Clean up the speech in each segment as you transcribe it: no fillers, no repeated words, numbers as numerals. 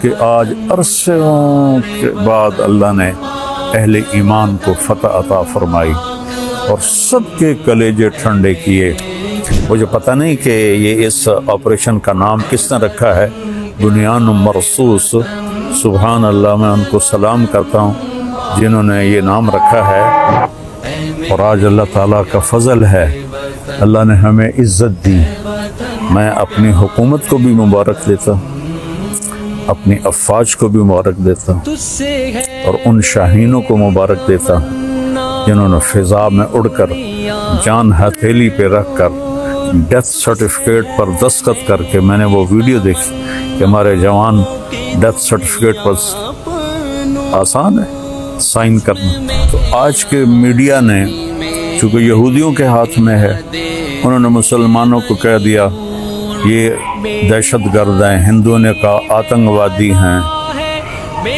کہ آج عرصوں کے بعد اللہ نے اہل ایمان کو فتح عطا فرمائی اور سب کے کلیجے ٹھنڈے کیے۔ مجھے پتہ نہیں کہ یہ اس آپریشن کا نام کس نے رکھا ہے، بنیان مرصوص۔ سبحان اللہ، میں ان کو سلام کرتا ہوں جنہوں نے یہ نام رکھا ہے، اور آج اللہ تعالیٰ کا فضل ہے، اللہ نے ہمیں عزت دی۔ میں اپنی حکومت کو بھی مبارک دیتا ہوں، اپنی افواج کو بھی مبارک دیتا ہوں، اور ان شاہینوں کو مبارک دیتا ہوں جنہوں نے فضا میں اڑ کر جان ہتھیلی پہ رکھ کر ڈیتھ سرٹیفکیٹ پر دستخط کر کے، میں نے وہ ویڈیو دیکھی کہ ہمارے جوان ڈیتھ سرٹیفکیٹ پر آسان ہے سائن کرنا۔ تو آج کے میڈیا نے چونکہ یہودیوں کے ہاتھ میں ہے، انہوں نے مسلمانوں کو کہہ دیا یہ دہشت گرد ہیں، ہندوؤں نے کہا آتنکوادی ہیں۔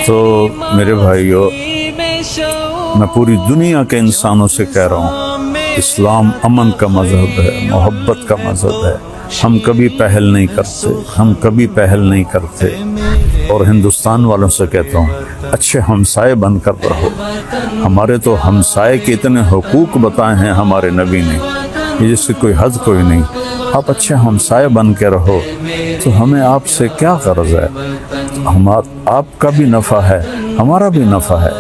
تو میرے بھائیو، میں پوری دنیا کے انسانوں سے کہہ رہا ہوں، اسلام امن کا مذہب ہے، محبت کا مذہب ہے۔ ہم کبھی پہل نہیں کرتے، ہم کبھی پہل نہیں کرتے، اور ہندوستان والوں سے کہتا ہوں اچھے ہمسائے بن کر رہو۔ ہمارے تو ہمسائے کے اتنے حقوق بتائے ہیں ہمارے نبی نے، جس کی کوئی حد کوئی نہیں۔ آپ اچھے ہمسائے بن کے رہو تو ہمیں آپ سے کیا غرض ہے؟ آپ کا بھی نفع ہے، ہمارا بھی نفع ہے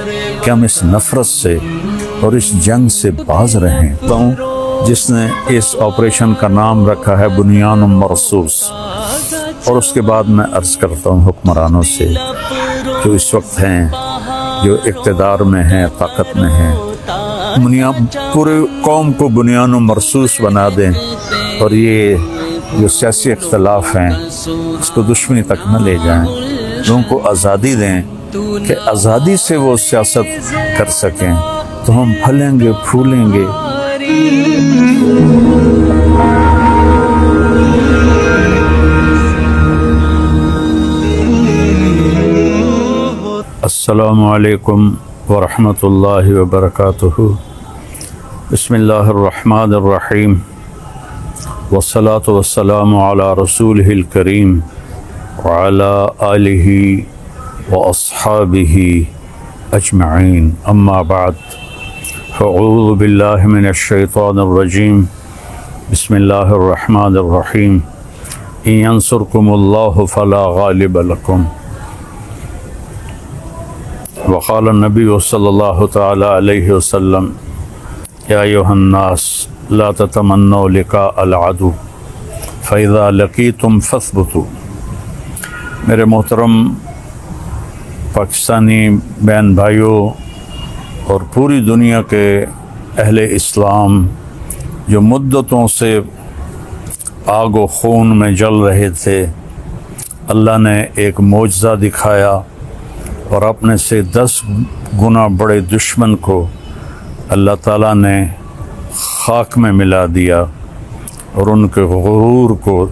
کہ ہم اس نفرت سے اور اس جنگ سے باز رہیں۔ جس نے اس آپریشن کا نام رکھا ہے بنیان مرصوص، اور اس کے بعد میں عرض کرتا ہوں حکمرانوں سے جو اس وقت ہیں، جو اقتدار میں ہیں، طاقت میں ہیں، پورے قوم کو بنیان مرصوص بنا دیں، اور یہ جو سیاسی اختلاف ہیں اس کو دشمنی تک نہ لے جائیں، لوگوں کو آزادی دیں کہ آزادی سے وہ سیاست کر سکیں، تو ہم پھلیں گے پھولیں گے۔ السلام علیکم ورحمۃ اللہ وبرکاتہ۔ بسم اللہ الرحمن الرحیم، والصلاة والسلام علی رسولہ الکریم وعلی آلہ واصحابہ اجمعین، اما بعد، فاعوذ باللہ من الشیطان الرجیم، بسم اللہ الرحمن الرحیم، ان ینصرکم اللہ فلا غالب لکم، وقال النبی صلی اللہ تعالی علیہ وسلم، یا ایھا الناس لا تتمنوا لقاء العدو فاذا لقیتم فاثبتوا۔ میرے محترم پاکستانی بہن بھائیوں اور پوری دنیا کے اہل اسلام جو مدتوں سے آگ و خون میں جل رہے تھے، اللہ نے ایک معجزہ دکھایا اور اپنے سے 10 گنا بڑے دشمن کو اللہ تعالیٰ نے خاک میں ملا دیا اور ان کے غرور کو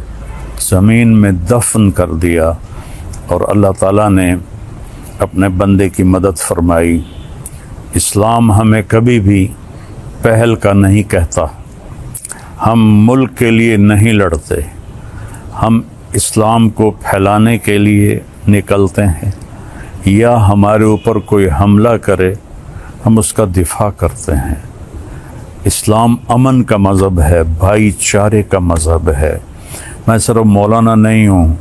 زمین میں دفن کر دیا، اور اللہ تعالیٰ نے اپنے بندے کی مدد فرمائی۔ اسلام ہمیں کبھی بھی پہل کا نہیں کہتا، ہم ملک کے لیے نہیں لڑتے، ہم اسلام کو پھیلانے کے لیے نکلتے ہیں، یا ہمارے اوپر کوئی حملہ کرے ہم اس کا دفاع کرتے ہیں۔ اسلام امن کا مذہب ہے، بھائی چارے کا مذہب ہے۔ میں صرف مولانا نہیں ہوں،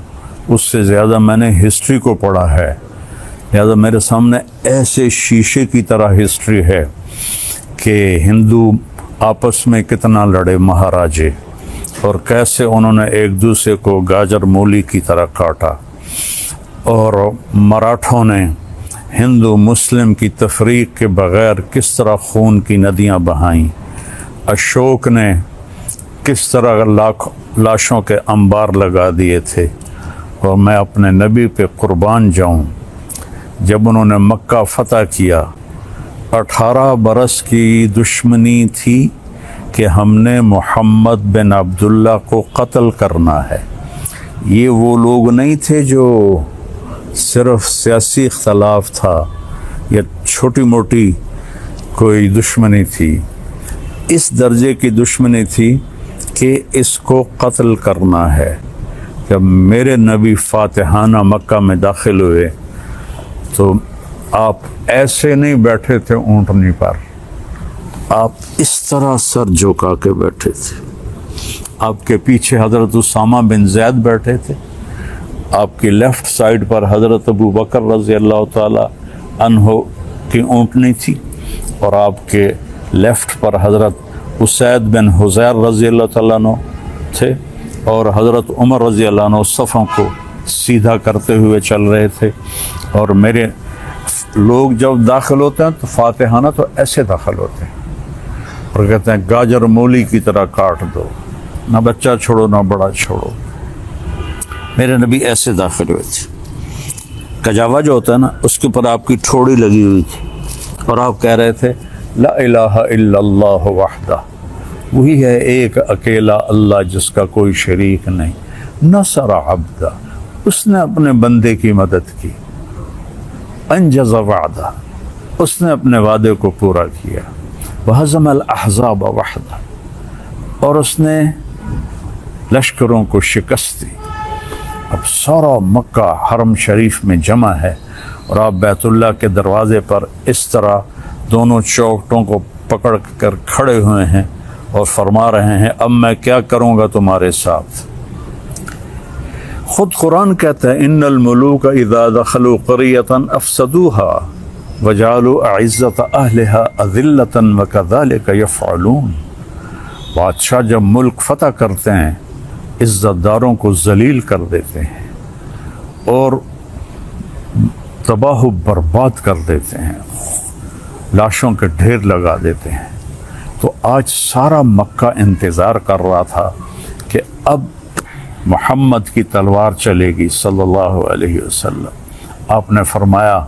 اس سے زیادہ میں نے ہسٹری کو پڑھا ہے، لہذا میرے سامنے ایسے شیشے کی طرح ہسٹری ہے کہ ہندو آپس میں کتنا لڑے مہاراجے، اور کیسے انہوں نے ایک دوسرے کو گاجر مولی کی طرح کاٹا، اور مراٹھوں نے ہندو مسلم کی تفریق کے بغیر کس طرح خون کی ندیاں بہائیں، اشوک نے کس طرح لاشوں کے انبار لگا دیے تھے، اور میں اپنے نبی پہ قربان جاؤں، جب انہوں نے مکہ فتح کیا 18 برس کی دشمنی تھی کہ ہم نے محمد بن عبداللہ کو قتل کرنا ہے۔ یہ وہ لوگ نہیں تھے جو صرف سیاسی اختلاف تھا یا چھوٹی موٹی کوئی دشمنی تھی، اس درجے کی دشمنی تھی کہ اس کو قتل کرنا ہے۔ کہ میرے نبی فاتحانہ مکہ میں داخل ہوئے تو آپ ایسے نہیں بیٹھے تھے اونٹنی پر، آپ اس طرح سر جھکا کے بیٹھے تھے۔ آپ کے پیچھے حضرت اسامہ بن زید بیٹھے تھے، آپ کی لیفٹ سائڈ پر حضرت ابو بکر رضی اللہ تعالی عنہ کی اونٹنی تھی، اور آپ کے لیفٹ پر حضرت اسید بن حضیر رضی اللہ تعالیٰ عنہ تھے، اور حضرت عمر رضی اللہ عنہ صفوں کو سیدھا کرتے ہوئے چل رہے تھے۔ اور میرے لوگ جب داخل ہوتے ہیں تو فاتحانہ تو ایسے داخل ہوتے ہیں اور کہتے ہیں گاجر مولی کی طرح کاٹ دو، نہ بچہ چھوڑو نہ بڑا چھوڑو۔ میرے نبی ایسے داخل ہوئے تھے، کجاوا جو ہوتا ہے نا اس کے اوپر آپ کی ٹھوڑی لگی ہوئی تھی، اور آپ کہہ رہے تھے لا الہ الا اللہ وحدہ، وہی ہے ایک اکیلا اللہ جس کا کوئی شریک نہیں، نصر عبدہ، اس نے اپنے بندے کی مدد کی، انجز وعدہ، اس نے اپنے وعدے کو پورا کیا، وہزم الاحزاب وحدہ، اور اس نے لشکروں کو شکست دی۔ اب سارا مکہ حرم شریف میں جمع ہے، اور آپ بیت اللہ کے دروازے پر اس طرح دونوں چوکٹوں کو پکڑ کر کھڑے ہوئے ہیں اور فرما رہے ہیں اب میں کیا کروں گا تمہارے ساتھ۔ خود قرآن کہتا ہے ان الملوک اذا دخلوا قریۃ افسدوها وجعلوا اعزۃ اہلها اذلۃ وکذلک یفعلون۔ بادشاہ جب ملک فتح کرتے ہیں عزت داروں کو ذلیل کر دیتے ہیں اور تباہ و برباد کر دیتے ہیں، لاشوں کے ڈھیر لگا دیتے ہیں۔ تو آج سارا مکہ انتظار کر رہا تھا کہ اب محمد کی تلوار چلے گی صلی اللہ علیہ وسلم۔ آپ نے فرمایا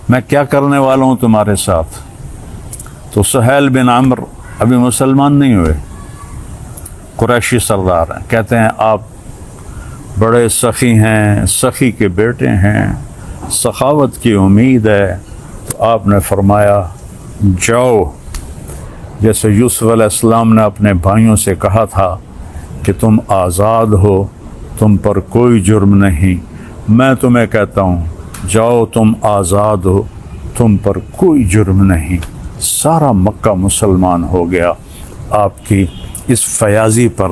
میں کیا کرنے والا ہوں تمہارے ساتھ؟ تو سہیل بن عمرو ابھی مسلمان نہیں ہوئے، قریشی سردار ہیں، کہتے ہیں آپ بڑے سخی ہیں، سخی کے بیٹے ہیں، سخاوت کی امید ہے۔ تو آپ نے فرمایا جاؤ، جیسے یوسف علیہ السلام نے اپنے بھائیوں سے کہا تھا کہ تم آزاد ہو، تم پر کوئی جرم نہیں، میں تمہیں کہتا ہوں جاؤ تم آزاد ہو، تم پر کوئی جرم نہیں۔ سارا مکہ مسلمان ہو گیا آپ کی اس فیاضی پر،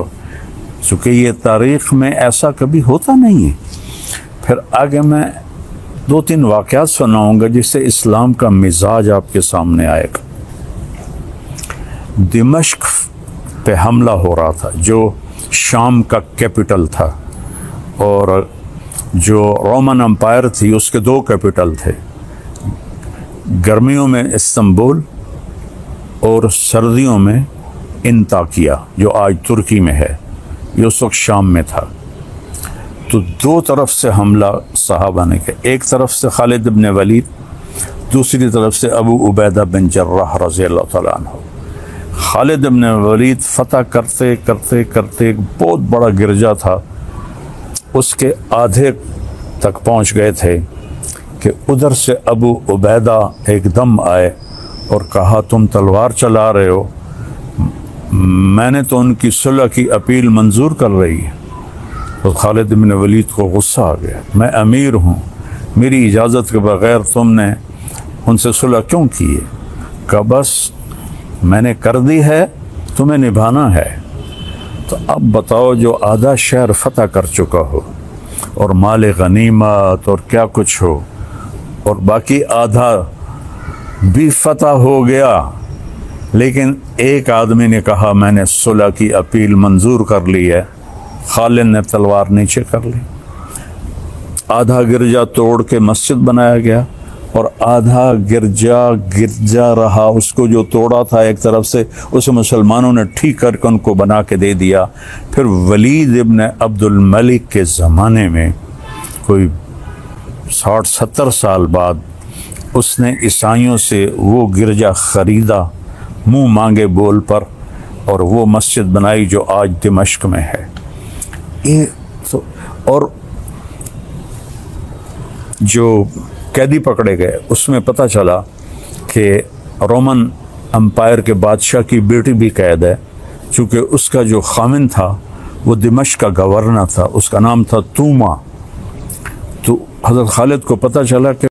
چونکہ یہ تاریخ میں ایسا کبھی ہوتا نہیں ہے۔ پھر آگے میں 2-3 واقعات سناؤں گا جس سے اسلام کا مزاج آپ کے سامنے آئے گا۔ دمشق پہ حملہ ہو رہا تھا جو شام کا کیپٹل تھا، اور جو رومن امپائر تھی اس کے 2 کیپٹل تھے، گرمیوں میں استنبول اور سردیوں میں انطاکیہ جو آج ترکی میں ہے، یہ اس وقت شام میں تھا۔ تو 2 طرف سے حملہ صحابہ نے کیا، ایک طرف سے خالد بن ولید، دوسری طرف سے ابو عبیدہ بن جراح رضی اللہ تعالیٰ عنہ۔ خالد بن ولید فتح کرتے کرتے کرتے ایک بہت بڑا گرجا تھا، اس کے آدھے تک پہنچ گئے تھے کہ ادھر سے ابو عبیدہ ایک دم آئے اور کہا تم تلوار چلا رہے ہو، میں نے تو ان کی صلح کی اپیل منظور کر رہی ہے۔ تو خالد بن ولید کو غصہ آ گیا، میں امیر ہوں، میری اجازت کے بغیر تم نے ان سے صلح کیوں کی ہے؟ کہ بس میں نے کر دی ہے، تمہیں نبھانا ہے۔ تو اب بتاؤ جو آدھا شہر فتح کر چکا ہو اور مال غنیمت اور کیا کچھ ہو، اور باقی آدھا بھی فتح ہو گیا، لیکن ایک آدمی نے کہا میں نے صلح کی اپیل منظور کر لی ہے، خالد نے تلوار نیچے کر لی، آدھا گرجا توڑ کے مسجد بنایا گیا اور آدھا گرجا رہا، اس کو جو توڑا تھا ایک طرف سے اسے مسلمانوں نے ٹھیک کر کے ان کو بنا کے دے دیا۔ پھر ولید ابن عبد الملک کے زمانے میں کوئی 60-70 سال بعد اس نے عیسائیوں سے وہ گرجا خریدا منہ مانگے بول پر، اور وہ مسجد بنائی جو آج دمشق میں ہے۔ اور جو قیدی پکڑے گئے اس میں پتہ چلا کہ رومن امپائر کے بادشاہ کی بیٹی بھی قید ہے، چونکہ اس کا جو خامن تھا وہ دمشق کا گورنر تھا، اس کا نام تھا توما۔ تو حضرت خالد کو پتہ چلا کہ